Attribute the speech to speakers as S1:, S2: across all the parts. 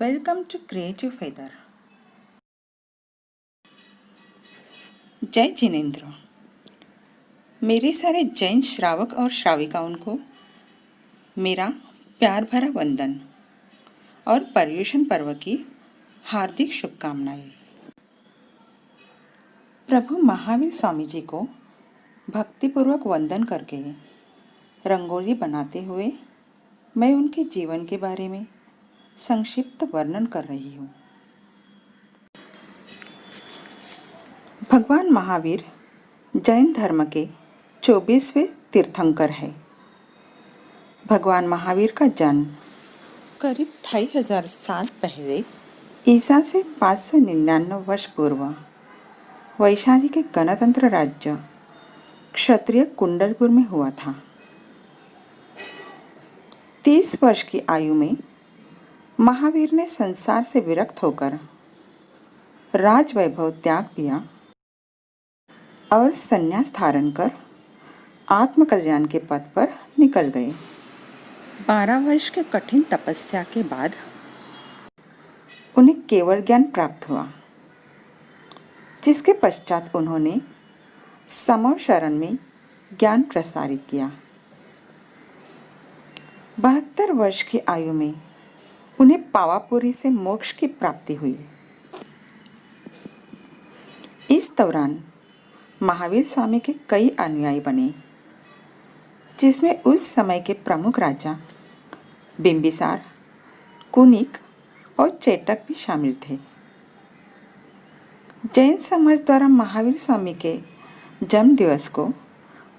S1: Welcome to creative feather. जय जिनेंद्र। मेरे सारे जैन श्रावक और श्राविकाओं को मेरा प्यार भरा वंदन और पर्युषण पर्व की हार्दिक शुभकामनाएं। प्रभु महावीर स्वामी जी को भक्तिपूर्वक वंदन करके रंगोली बनाते हुए मैं उनके जीवन के बारे में संक्षिप्त वर्णन कर रही हूँ। भगवान महावीर जैन धर्म के 24वें तीर्थंकर है। भगवान महावीर का जन्म करीब 2500 साल पहले ईसा से 599 वर्ष पूर्व वैशाली के गणतंत्र राज्य क्षत्रिय कुंडलपुर में हुआ था। 30 वर्ष की आयु में महावीर ने संसार से विरक्त होकर राजवैभव त्याग दिया और संन्यास धारण कर आत्मकल्याण के पथ पर निकल गए। 12 वर्ष के कठिन तपस्या के बाद उन्हें केवल ज्ञान प्राप्त हुआ, जिसके पश्चात उन्होंने समव शरण में ज्ञान प्रसारित किया। 72 वर्ष की आयु में उन्हें पावापुरी से मोक्ष की प्राप्ति हुई। इस दौरान महावीर स्वामी के कई अनुयायी बने, जिसमें उस समय के प्रमुख राजा बिंबिसार, कुनिक और चेटक भी शामिल थे। जैन समाज द्वारा महावीर स्वामी के जन्म दिवस को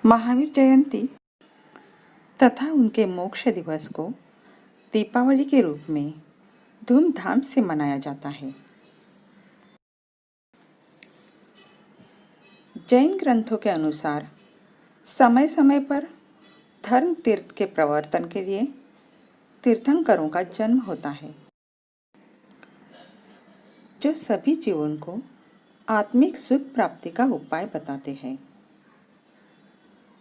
S1: महावीर जयंती तथा उनके मोक्ष दिवस को दीपावली के रूप में धूमधाम से मनाया जाता है। जैन ग्रंथों के अनुसार समय समय पर धर्म तीर्थ के प्रवर्तन के लिए तीर्थंकरों का जन्म होता है, जो सभी जीवों को आत्मिक सुख प्राप्ति का उपाय बताते हैं।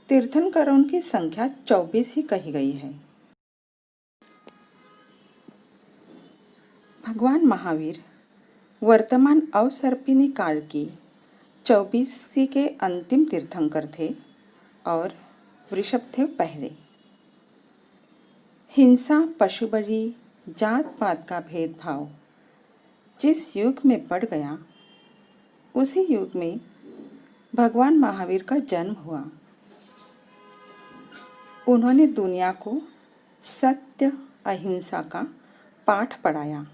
S1: तीर्थंकरों की संख्या 24 ही कही गई है। भगवान महावीर वर्तमान अवसर्पिणी काल की 24वीं के अंतिम तीर्थंकर थे और वृषभदेव पहले। हिंसा, पशुबलि, जात पात का भेदभाव जिस युग में बढ़ गया, उसी युग में भगवान महावीर का जन्म हुआ। उन्होंने दुनिया को सत्य अहिंसा का पाठ पढ़ाया।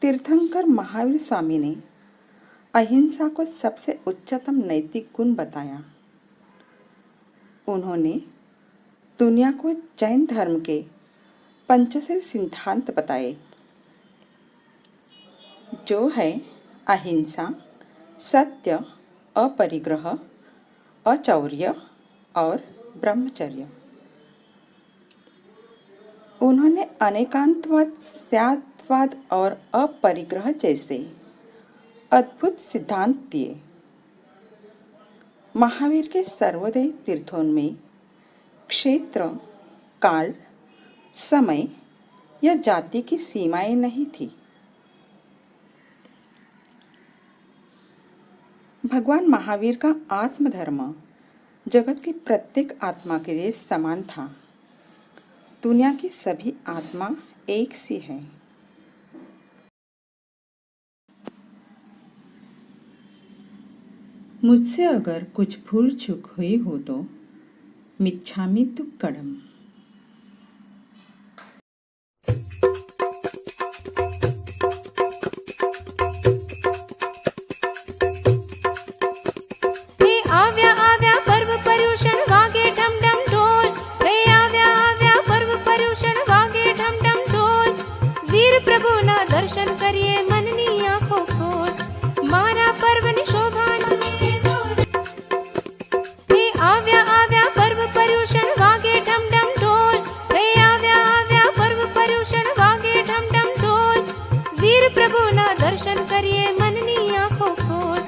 S1: तीर्थंकर महावीर स्वामी ने अहिंसा को सबसे उच्चतम नैतिक गुण बताया। उन्होंने दुनिया को जैन धर्म के पंचशील सिद्धांत बताए, जो है अहिंसा, सत्य, अपरिग्रह, अचौर्य और ब्रह्मचर्य। उन्होंने अनेकांतवाद, स्यात्वाद और अपरिग्रह जैसे अद्भुत सिद्धांत दिए। महावीर के सर्वोदय तीर्थों में क्षेत्र, काल, समय या जाति की सीमाएं नहीं थी। भगवान महावीर का आत्मधर्म जगत की प्रत्येक आत्मा के लिए समान था। दुनिया की सभी आत्मा एक सी है। मुझसे अगर कुछ भूल चूक हुई हो तो मिच्छामि दुक्कडम।
S2: दर्शन करिए मननी आंखों खोल, मारा पर्व नि शोभा आव्या आव्या पर्व पर्युषण वागे ढम ढम ढोल। आव्या आव्या पर्व पर्युषण वागे ढम ढम ढोल। वीर प्रभु ना दर्शन करिए मननी आंखों खोल,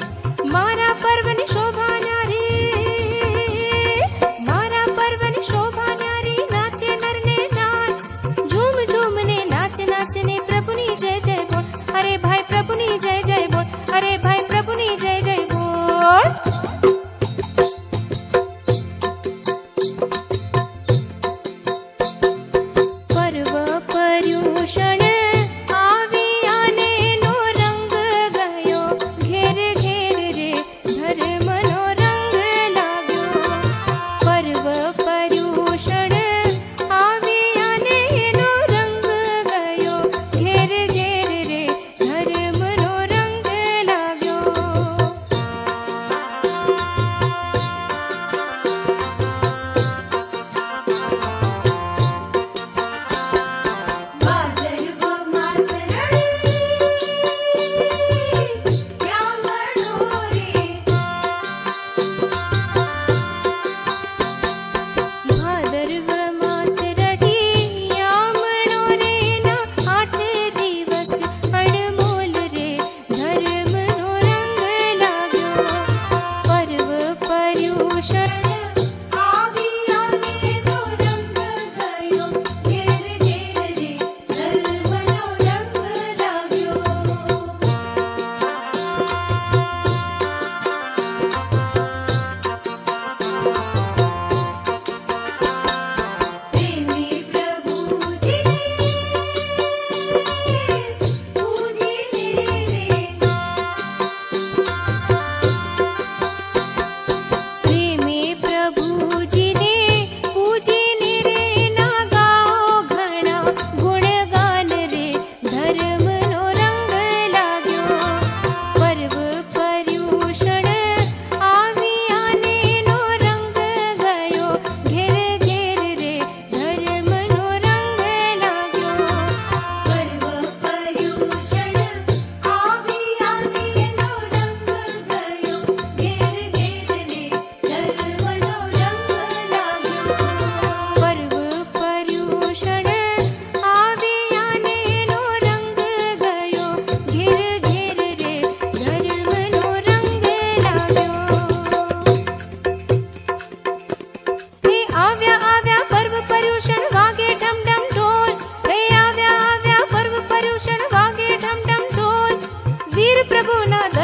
S2: मारा पर्व नि शोभा न्यारी, मारा पर्व नि शोभा न्यारी। नाचे नर ने नाच, झूम झूम ने नाच नाच ने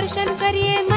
S2: दर्शन करिए